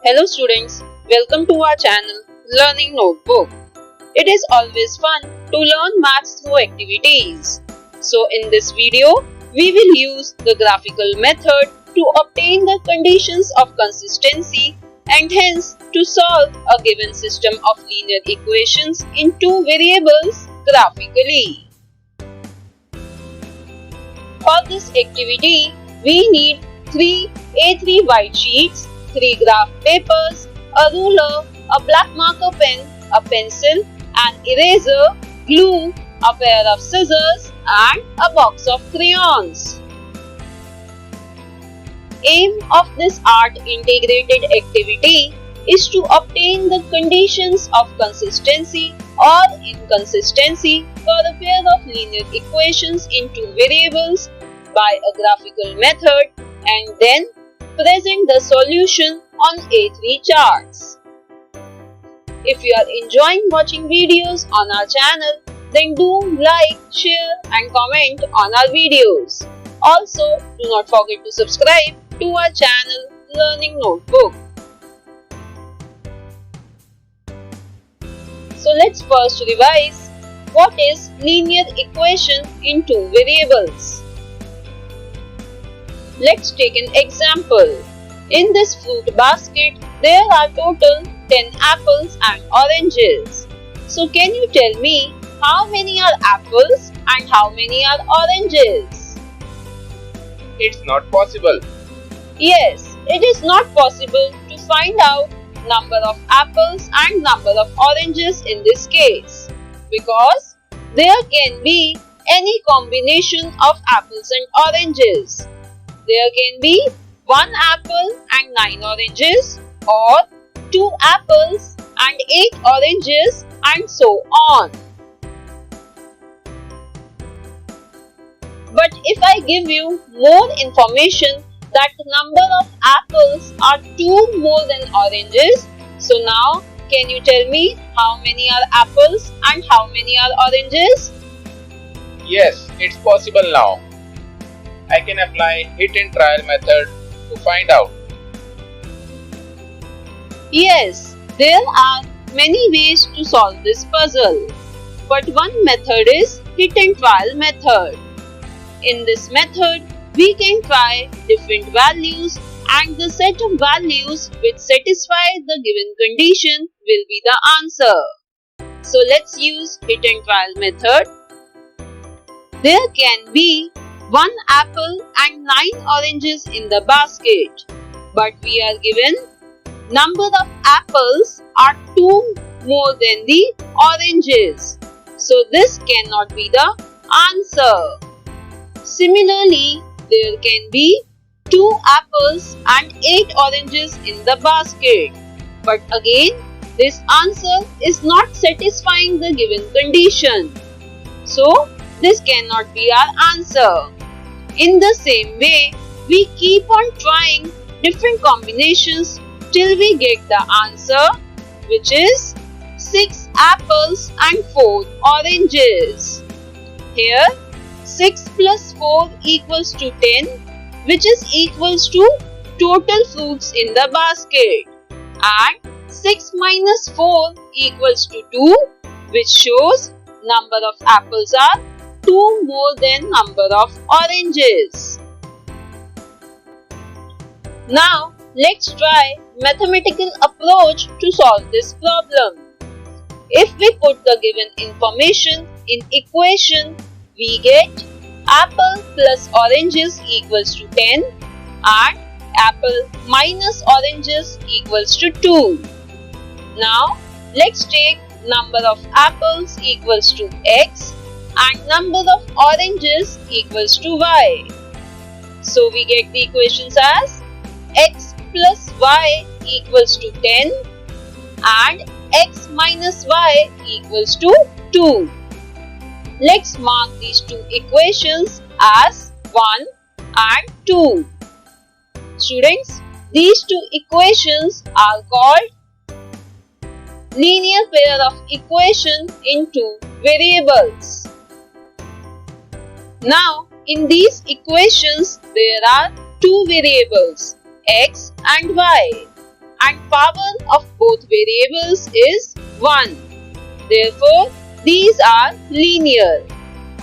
Hello students, welcome to our channel Learning Notebook. It is always fun to learn maths through activities. So in this video, we will use the graphical method to obtain the conditions of consistency and hence to solve a given system of linear equations in two variables graphically. For this activity, we need 3 A3 white sheets, 3 graph papers, a ruler, a black marker pen, a pencil, an eraser, glue, a pair of scissors and a box of crayons. Aim of this art integrated activity is to obtain the conditions of consistency or inconsistency for a pair of linear equations in two variables by a graphical method and then present the solution on A3 charts. If you are enjoying watching videos on our channel, then do like, share and comment on our videos. Also, do not forget to subscribe to our channel Learning Notebook. So let's first revise what is linear equation in two variables. Let's take an example. In this fruit basket, there are total 10 apples and oranges. So can you tell me how many are apples and how many are oranges? It's not possible. Yes, it is not possible to find out number of apples and number of oranges in this case because there can be any combination of apples and oranges. There can be 1 apple and 9 oranges or 2 apples and 8 oranges and so on. But if I give you more information that the number of apples are 2 more than oranges, so now can you tell me how many are apples and how many are oranges? Yes, it's possible now. I can apply hit and trial method to find out. Yes, there are many ways to solve this puzzle. But one method is hit and trial method. In this method, we can try different values and the set of values which satisfy the given condition will be the answer. So let's use hit and trial method. There can be 1 apple and 9 oranges in the basket, but we are given number of apples are 2 more than the oranges. So this cannot be the answer. Similarly, there can be 2 apples and 8 oranges in the basket, but again this answer is not satisfying the given condition. So this cannot be our answer. In the same way, we keep on trying different combinations till we get the answer, which is 6 apples and 4 oranges. Here, 6 plus 4 equals to 10, which is equals to total fruits in the basket. And 6 minus 4 equals to 2, which shows number of apples are 2 more than number of oranges. Now, let's try mathematical approach to solve this problem. If we put the given information in equation, we get apple plus oranges equals to 10 and apple minus oranges equals to 2. Now, let's take number of apples equals to x and number of oranges equals to y. So we get the equations as x plus y equals to 10 and x minus y equals to 2. Let's mark these two equations as 1 and 2. Students, these two equations are called linear pair of equation in two variables. Now, in these equations, there are two variables, x and y. and power of both variables is 1. Therefore, these are linear,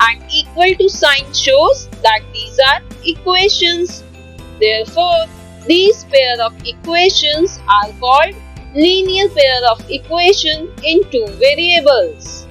and equal to sign shows that these are equations. Therefore, these pair of equations are called linear pair of equation in two variables.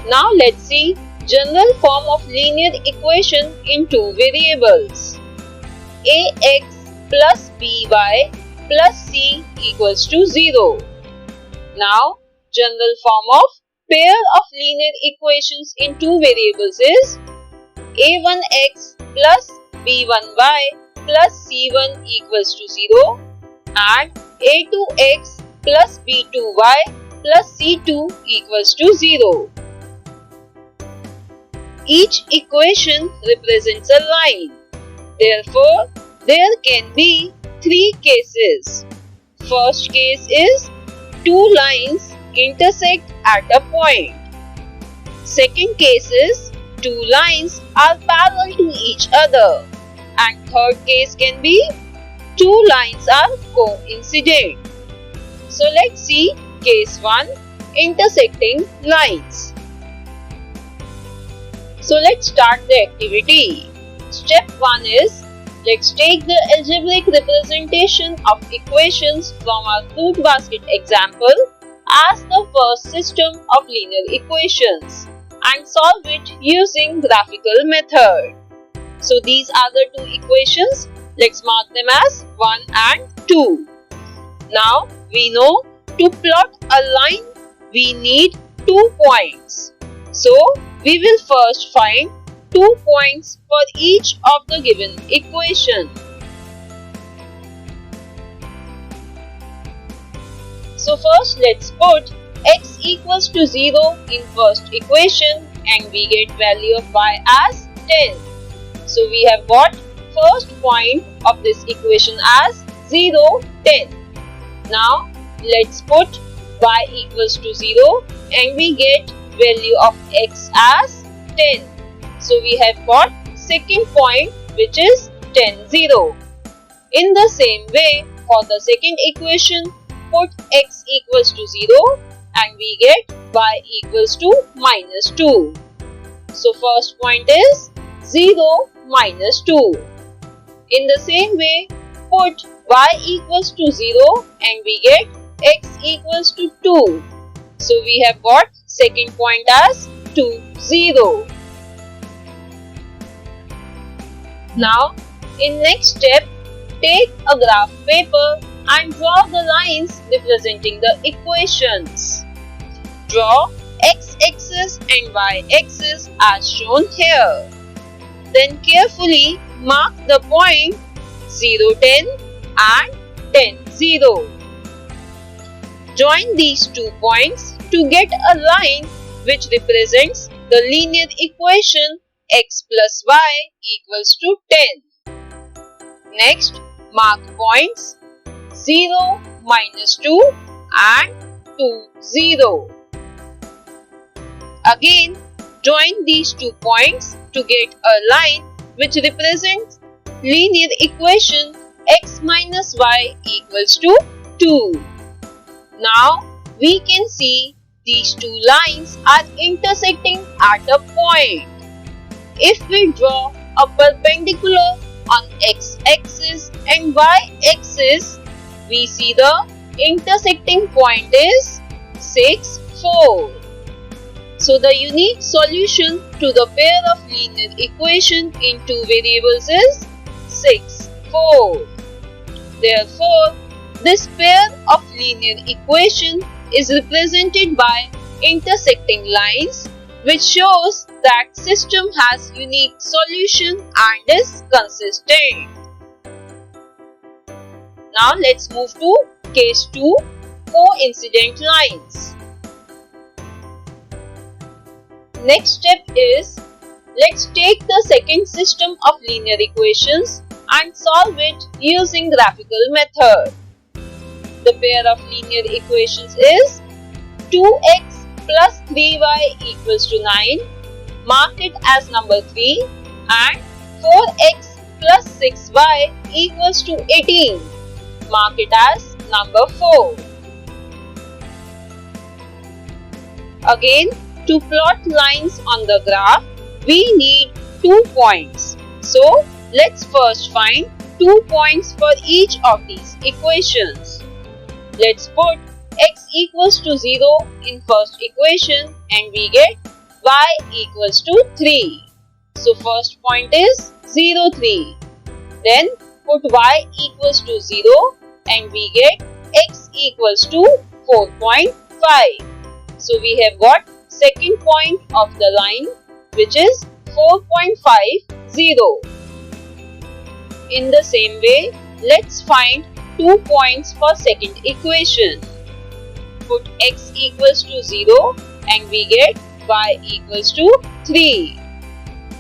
Now let's see general form of linear equation in two variables. Ax plus by plus c equals to 0. Now, general form of pair of linear equations in two variables is a1x plus b1y plus c1 equals to 0 and a2x plus b2y plus c2 equals to 0. Each equation represents a line. Therefore, there can be three cases. First case is two lines intersect at a point. Second case is two lines are parallel to each other. And third case can be two lines are coincident. So let's see case 1, intersecting lines. So let's start the activity. Step 1 is, let's take the algebraic representation of equations from our fruit basket example as the first system of linear equations and solve it using graphical method. So these are the two equations. Let's mark them as 1 and 2. Now we know to plot a line we need 2 points. So we will first find 2 points for each of the given equation. So first let's put x equals to 0 in first equation and we get value of y as 10. So we have got first point of this equation as 0, 10. Now let's put y equals to 0 and we get value of x as 10. So we have got second point which is 10, 0. In the same way, for the second equation, put x equals to 0 and we get y equals to minus 2. So first point is 0 minus 2. In the same way, put y equals to 0 and we get x equals to 2. So we have got second point as 2, 0. Now, in next step, take a graph paper and draw the lines representing the equations. Draw x-axis and y-axis as shown here. Then carefully mark the point 0, 10 and 10, 0. Join these 2 points to get a line which represents the linear equation x plus y equals to 10. Next, mark points 0, minus 2 and 2, 0. Again, join these 2 points to get a line which represents linear equation x minus y equals to 2. Now, we can see these two lines are intersecting at a point. If we draw a perpendicular on x-axis and y-axis, we see the intersecting point is 6, 4. So the unique solution to the pair of linear equation in two variables is 6, 4. Therefore, this pair of linear equation is represented by intersecting lines, which shows that system has unique solution and is consistent. Now let's move to case 2, coincident lines. Next step is, let's take the second system of linear equations and solve it using graphical method. The pair of linear equations is 2x plus 3y equals to 9, mark it as number 3, and 4x plus 6y equals to 18. Mark it as number 4. Again, to plot lines on the graph, we need 2 points. So, let's first find 2 points for each of these equations. Let's put x equals to 0 in first equation and we get y equals to 3. So, first point is 0, 3. Then, put y equals to 0 and we get x equals to 4.5. So, we have got second point of the line which is 4.50. In the same way, let's find 2 points for second equation. Put x equals to 0 and we get y equals to 3.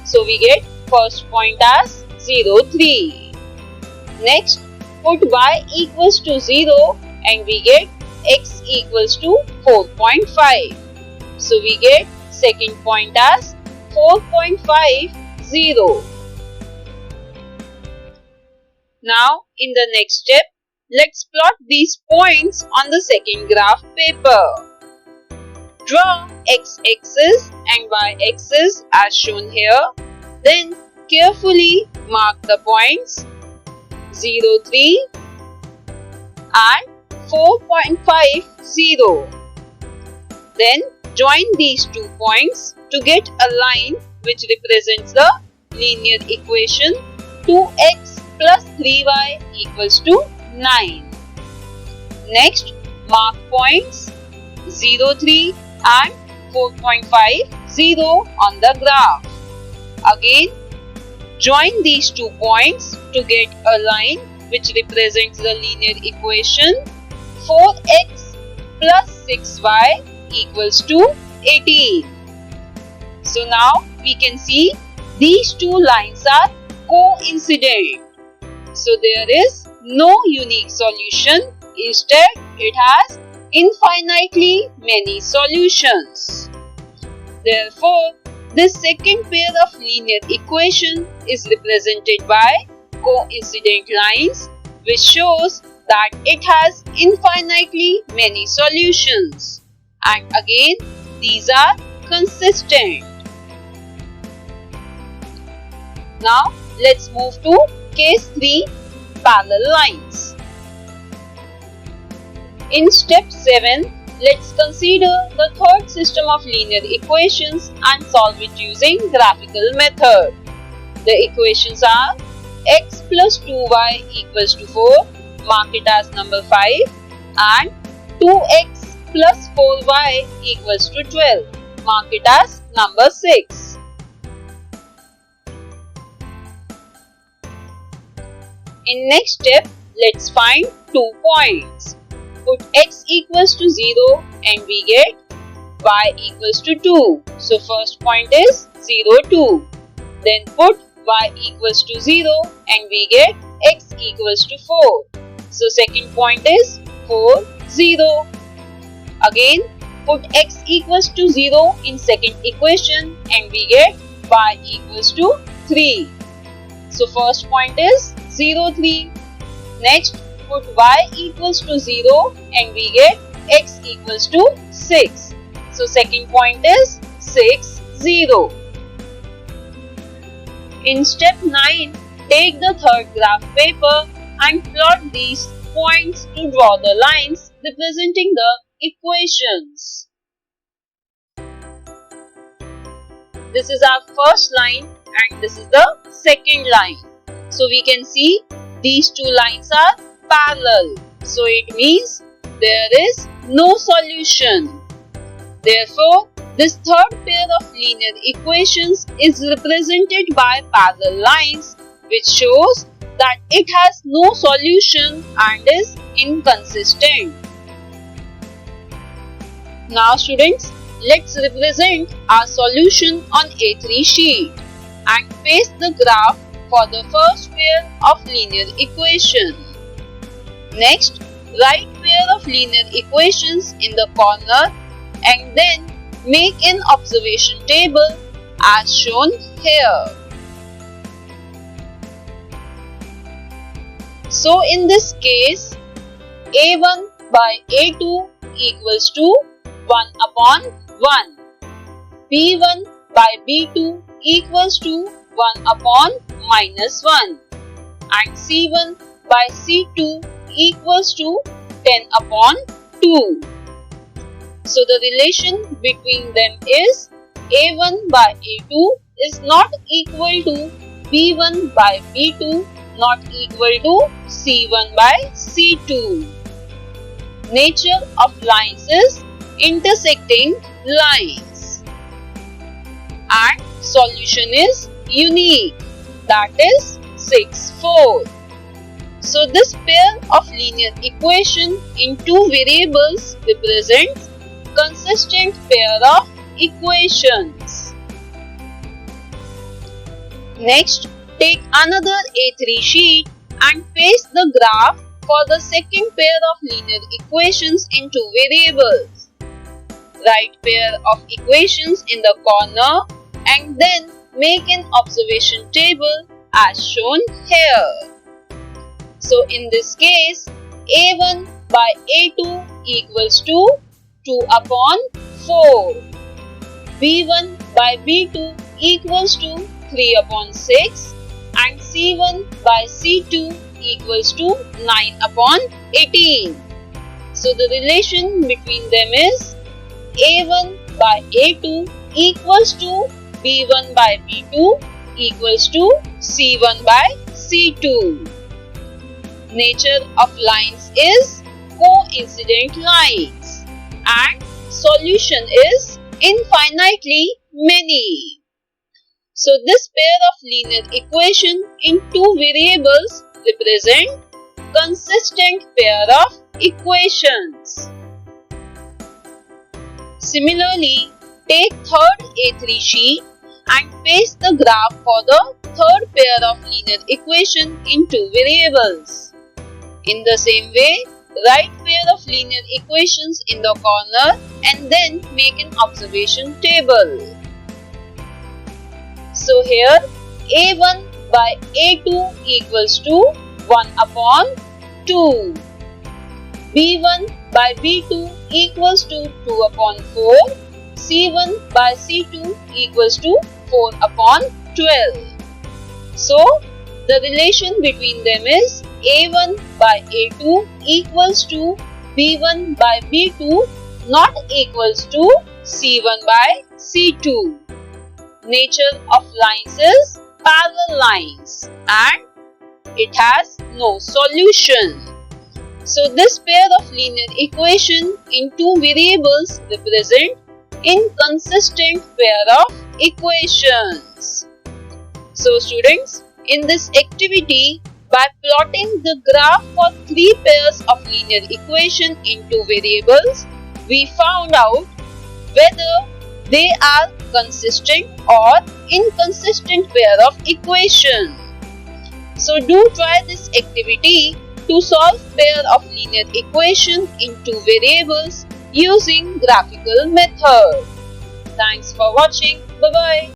So, we get first point as 0, 3. Next, put y equals to 0 and we get x equals to 4.5. So, we get second point as 4.50. Now, in the next step, let's plot these points on the second graph paper. Draw x-axis and y-axis as shown here. Then, carefully mark the points 0, 3 and 4.50. Then, join these 2 points to get a line which represents the linear equation 2x plus 3y equals to 9. Next, mark points 0, 3 and 4.50 on the graph. Again, join these 2 points to get a line which represents the linear equation 4x plus 6y equals to 18. So now we can see these 2 lines are coincident. So there is no unique solution. Instead, it has infinitely many solutions. Therefore, this second pair of linear equation is represented by coincident lines, which shows that it has infinitely many solutions. And again, these are consistent. Now, let's move to case 3, parallel lines. In step 7, let's consider the third system of linear equations and solve it using graphical method. The equations are x plus 2y equals to 4, mark it as number 5, and 2x plus 4y equals to 12, mark it as number 6. In next step, let's find 2 points. Put x equals to 0 and we get y equals to 2. So, first point is 0, 2. Then put y equals to 0 and we get x equals to 4. So, second point is 4, 0. Again, put x equals to 0 in second equation and we get y equals to 3. So, first point is 0, 3. Next, put y equals to 0 and we get x equals to 6. So, second point is 6, 0. In step 9, take the third graph paper and plot these points to draw the lines representing the equations. This is our first line and this is the second line. So, we can see these 2 lines are parallel. So, it means there is no solution. Therefore, this third pair of linear equations is represented by parallel lines, which shows that it has no solution and is inconsistent. Now students, let's represent our solution on A3 sheet and paste the graph for the first pair of linear equation. Next, write pair of linear equations in the corner and then make an observation table as shown here. So in this case, a1 by a2 equals to 1 upon 1. b1 by b2 equals to 1 upon minus 1. And c1 by c2 equals to 10 upon 2. So the relation between them is a1 by a2 is not equal to b1 by b2 not equal to c1 by c2. Nature of lines is intersecting lines. And solution is unique, that is 6, 4. So this pair of linear equation in two variables represents consistent pair of equations. Next, take another A3 sheet and paste the graph for the second pair of linear equations in two variables. Write pair of equations in the corner and then make an observation table as shown here. So in this case, a1 by a2 equals to 2 upon 4. b1 by b2 equals to 3 upon 6 and c1 by c2 equals to 9 upon 18. So the relation between them is a1 by a2 equals to b1 by b2 equals to c1 by c2. Nature of lines is coincident lines and solution is infinitely many. So this pair of linear equation in two variables represent consistent pair of equations. Similarly, take third A3 sheet and paste the graph for the third pair of linear equation in two variables. In the same way, write pair of linear equations in the corner and then make an observation table. So here a1 by a2 equals to 1 upon 2. b1 by b2 equals to 2 upon 4. c1 by c2 equals to 4 upon 12. So the relation between them is a1 by a2 equals to b1 by b2 not equals to c1 by c2. Nature of lines is parallel lines and it has no solution. So this pair of linear equation in two variables represent inconsistent pair of equations. So students, in this activity, by plotting the graph for three pairs of linear equation in two variables, we found out whether they are consistent or inconsistent pair of equation. So do try this activity to solve pair of linear equation in two variables using graphical method. Thanks for watching. Bye-bye.